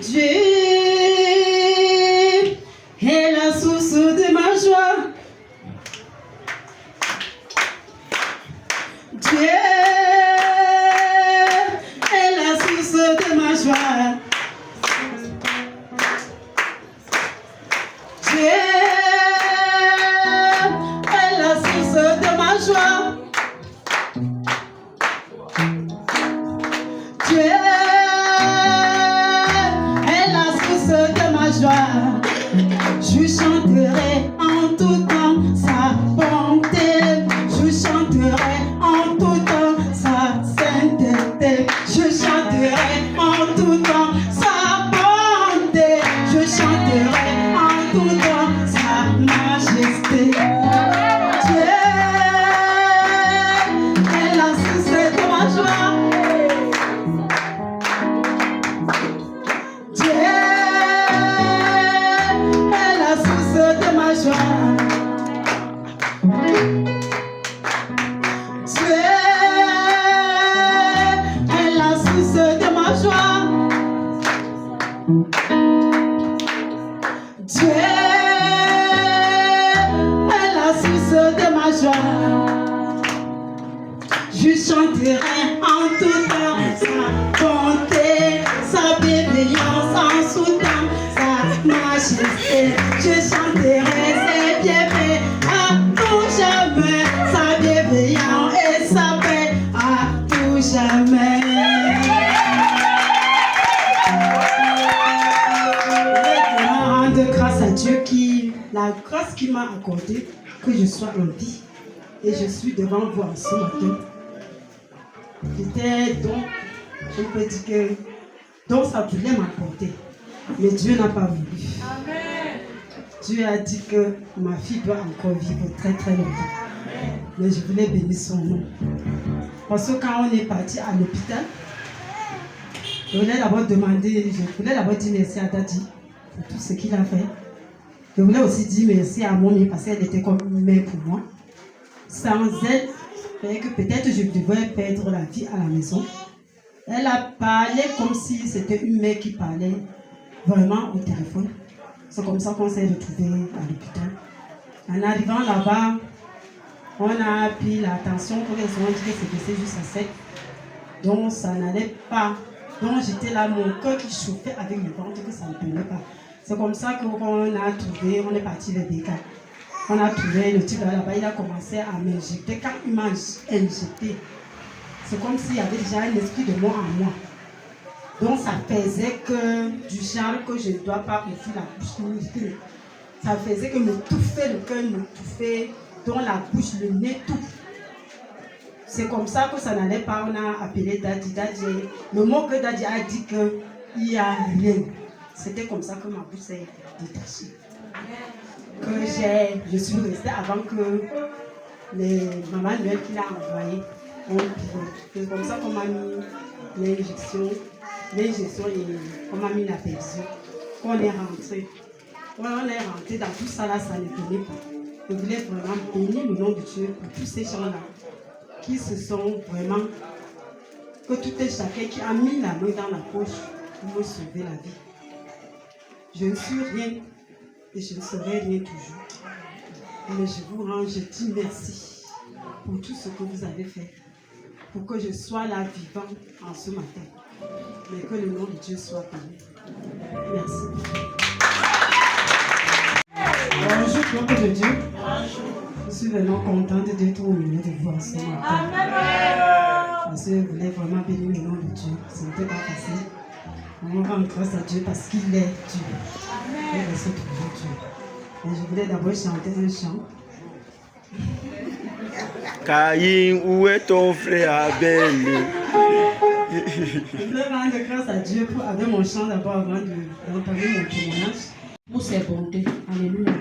Dieu est la source de ma joie. Dieu est la source de ma joie. Dieu est la source de ma joie. Dieu est la source de ma joie. Je chanterai en tout temps sa bonté. Je chanterai en tout temps sa sainteté. Je chanterai en tout temps sa bonté. Je chanterai en tout temps sa majesté. Dieu est la source de ma joie. Dieu est la source de ma joie. Dieu est la source de ma joie. Dieu est la source de ma joie. Je chanterai en tout temps sa bonté, sa bienveillance en soutenant sa majesté. Je chanterai ses bienfaits à tout jamais, sa bienveillance et sa paix à tout jamais. Je vais rendre grâce à Dieu la grâce qu'il m'a accordée, que je sois en vie. Et je suis devant vous en ce matin. J'étais donc, je peux dire que donc ça voulait m'apporter, mais Dieu n'a pas voulu. Amen. Dieu a dit que ma fille doit encore vivre très très longtemps. Amen. Mais je voulais bénir son nom. Parce que quand on est parti à l'hôpital, je voulais d'abord dire merci à Daddy pour tout ce qu'il a fait. Je voulais aussi dire merci à Mommy parce qu'elle était comme une mère pour moi. Sans elle, que peut-être je devrais perdre la vie à la maison. Elle a parlé comme si c'était une mère qui parlait vraiment au téléphone. C'est comme ça qu'on s'est retrouvés à l'hôpital. En arrivant là-bas, on a pris l'attention pour les soins qui s'est baissé juste à 7. Donc ça n'allait pas. Donc j'étais là, mon cœur qui chauffait avec le ventre, que ça ne tenait pas. C'est comme ça qu'on a trouvé, on est parti vers Béka. On a trouvé le type là-bas, il a commencé à m'injecter. Quand il m'a injecté, c'est comme s'il y avait déjà un esprit de mort en moi. Donc ça faisait que, du genre que je ne dois pas ouvrir la bouche. Ça faisait que m'étouffer, le cœur m'étouffait, donc la bouche, le nez, tout. C'est comme ça que ça n'allait pas. On a appelé Daddy. Le mot que Daddy a dit qu'il n'y a rien. C'était comme ça que ma bouche s'est détachée. Que je suis restée avant que les mamans Noël qu'il a envoyé. C'est comme ça qu'on m'a mis l'injection et on m'a mis la perfusion. On est rentré. On est rentré dans tout ça là, ça ne tenait pas. Je voulais vraiment bénir le nom de Dieu pour tous ces gens-là qui se sont vraiment, que tout et chacun qui a mis la main dans la poche pour me sauver la vie. Je ne suis rien et je ne serai rien toujours. Mais je vous rends, je dis merci pour tout ce que vous avez fait, pour que je sois là vivant en ce matin. Mais que le nom de Dieu soit béni. Merci. Bonjour, peuple de Dieu. Je suis vraiment contente d'être au milieu de vous en ce matin. Parce que je voulais vraiment bénir le nom de Dieu. Ce n'était pas facile. On rend grâce à Dieu parce qu'il est Dieu. Il est toujours Dieu. Et je voulais d'abord chanter un chant. Caïn, où est ton frère Abel? Je voulais rendre grâce à Dieu avec mon chant d'abord avant d'entamer mon témoignage. Pour ses bontés. Alléluia.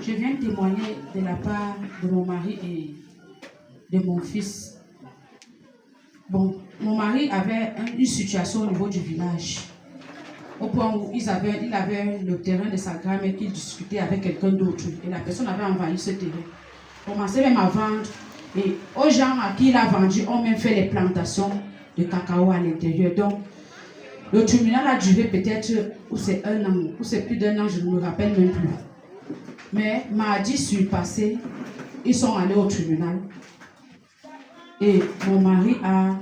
Je viens témoigner de la part de mon mari et de mon fils. Bon, mon mari avait une situation au niveau du village. Au point où il avait le terrain de sa grand-mère qu'il discutait avec quelqu'un d'autre. Et la personne avait envahi ce terrain. Commençait même à vendre. Et aux gens à qui il a vendu, ont même fait les plantations de cacao à l'intérieur. Donc, Le tribunal a duré peut-être, ou c'est 1 an, ou c'est plus d'1 an, je ne me rappelle même plus. Mais mardi surpassé, ils sont allés au tribunal. Et mon mari a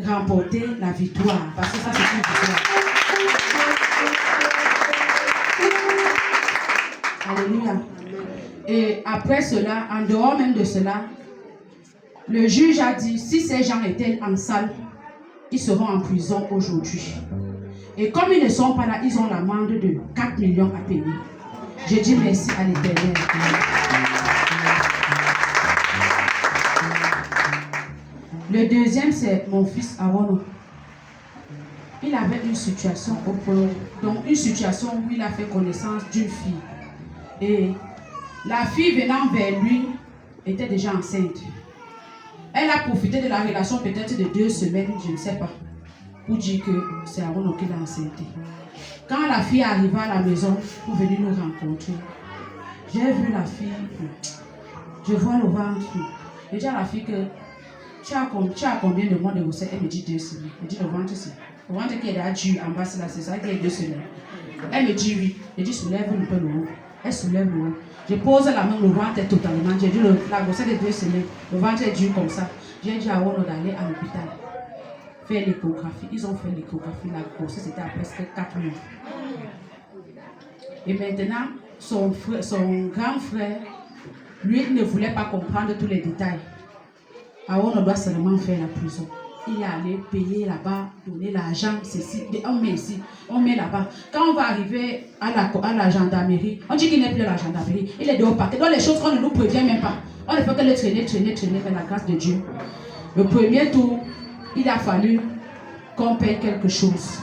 remporté la victoire. Parce que ça, c'est une victoire. Alléluia. Et après cela, en dehors même de cela, le juge a dit, si ces gens étaient en salle, ils seront en prison aujourd'hui. Et comme ils ne sont pas là, ils ont l'amende de 4 millions à payer. Je dis merci à l'Éternel. Le deuxième, c'est mon fils Aaron. Il avait une situation au Pôle, donc une situation où il a fait connaissance d'une fille. Et la fille venant vers lui était déjà enceinte. Elle a profité de la relation peut-être de 2 semaines, je ne sais pas, pour dire que c'est Aaron qui l'a enceinte. Quand la fille arriva à la maison pour venir nous rencontrer, j'ai vu la fille, je vois le ventre. Je dis à la fille que tu as combien de mois de grossesse? Elle me dit 2 semaines. Je dis le ventre c'est. Le ventre qui est là, dû en bas, c'est ça qui est 2 semaines. Elle me dit oui. Je dis soulève un peu le haut. Elle soulève le haut. Je pose la main, le ventre est totalement. J'ai dit la grossesse de 2 semaines. Le ventre est dur comme ça. J'ai dit à Ono d'aller à l'hôpital. Faire l'échographie. Ils ont fait l'échographie. La grossesse était à presque 4 mois. Et maintenant, son grand frère, lui, ne voulait pas comprendre tous les détails. Alors on doit seulement faire la prison. Il est allé payer là-bas, donner l'argent, ceci, on met ici, on met là-bas. Quand on va arriver à la gendarmerie, on dit qu'il n'est plus à la gendarmerie, il est dehors parquet. Donc les choses qu'on ne nous prévient même pas. On ne peut que le traîner, mais la grâce de Dieu. Le premier tour, il a fallu qu'on paye quelque chose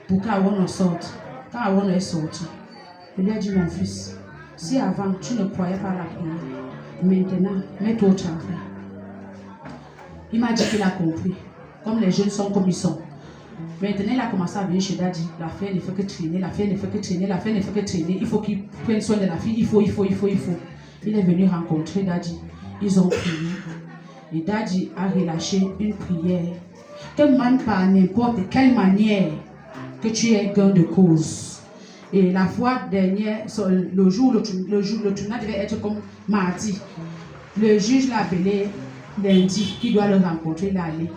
pour qu'Aaron sorte. Quand Aaron est sorti, je lui ai dit, mon fils, si avant tu ne croyais pas à la prière, maintenant, mets-toi au travail. Il m'a dit qu'il a compris. Comme les jeunes sont comme ils sont. Maintenant, il a commencé à venir chez Daddy. L'affaire ne fait que traîner, l'affaire ne fait que traîner, l'affaire ne fait que traîner. Il faut qu'il prenne soin de la fille. Il faut. Il est venu rencontrer Daddy. Ils ont prié. Et Daddy a relâché une prière. Que même par n'importe quelle manière que tu aies gain de cause. Et la fois dernière, le tribunal devait être comme mardi. Le juge l'a appelé lundi, qui doit le rencontrer, il est allé.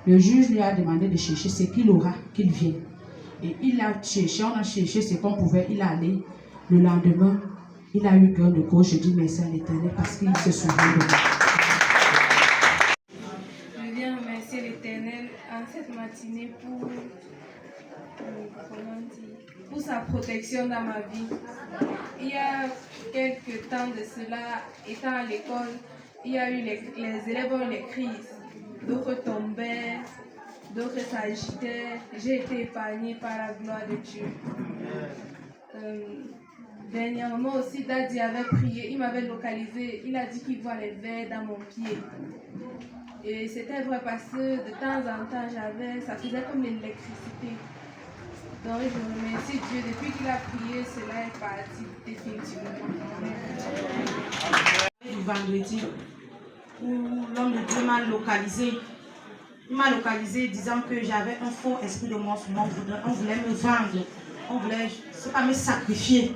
Le juge lui a demandé de chercher ce qu'il aura, qu'il vienne. Et il a cherché, on a cherché ce qu'on pouvait, il est allé. Le lendemain, il a eu gain de cause. Je dis merci à l'Éternel parce qu'il se souvient de moi. Je viens remercier l'Éternel en cette matinée pour sa protection dans ma vie. Il y a quelques temps de cela, étant à l'école, il y a eu les élèves ont eu les crises. D'autres tombaient, d'autres s'agitaient. J'ai été épargnée par la gloire de Dieu. Dernièrement aussi, Daddy avait prié, il m'avait localisé, il a dit qu'il voit les vers dans mon pied. Et c'était vrai parce que de temps en temps, ça faisait comme l'électricité. Donc je remercie Dieu, depuis qu'il a prié, cela est parti définitivement. Vendredi, où l'homme de Dieu m'a localisé. Il m'a localisé disant que j'avais un faux esprit de mensonge. On voulait me vendre. On voulait, c'est pas me sacrifier.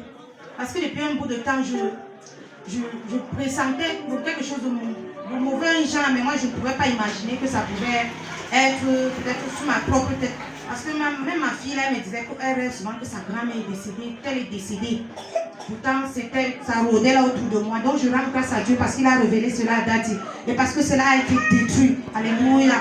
Parce que depuis un bout de temps, je pressentais quelque chose de mauvais genre, mais moi je ne pouvais pas imaginer que ça pouvait être peut-être sur ma propre tête. Parce que même ma fille, là, elle me disait qu'elle rêve souvent que sa grand-mère est décédée, qu'elle est décédée. Pourtant, ça rôdait là autour de moi. Donc je rends grâce à Dieu parce qu'il a révélé cela à Daddy. Et parce que cela a été détruit. Alléluia.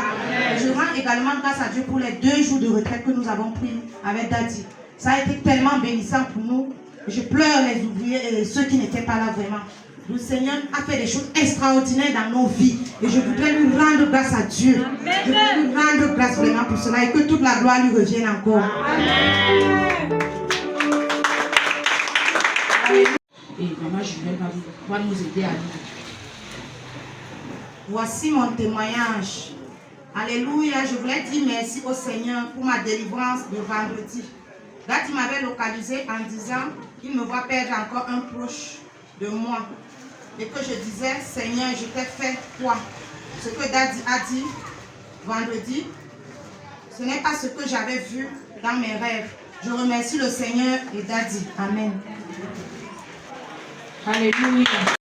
Je rends également grâce à Dieu pour les 2 jours de retraite que nous avons pris avec Daddy. Ça a été tellement bénissant pour nous. Je pleure les oubliés et ceux qui n'étaient pas là vraiment. Le Seigneur a fait des choses extraordinaires dans nos vies. Et je voudrais lui rendre grâce à Dieu. Amen. Je voudrais lui rendre grâce vraiment pour cela. Et que toute la gloire lui revienne encore. Amen. Et maman Julienne va nous aider à lire. Voici mon témoignage. Alléluia. Je voulais dire merci au Seigneur pour ma délivrance de vendredi. Daddy m'avait localisé en disant qu'il me voit perdre encore un proche de moi. Et que je disais, Seigneur, je t'ai fait quoi? Ce que Daddy a dit vendredi, Ce n'est pas ce que j'avais vu dans mes rêves. Je remercie le Seigneur et Daddy. Amen. Alléluia.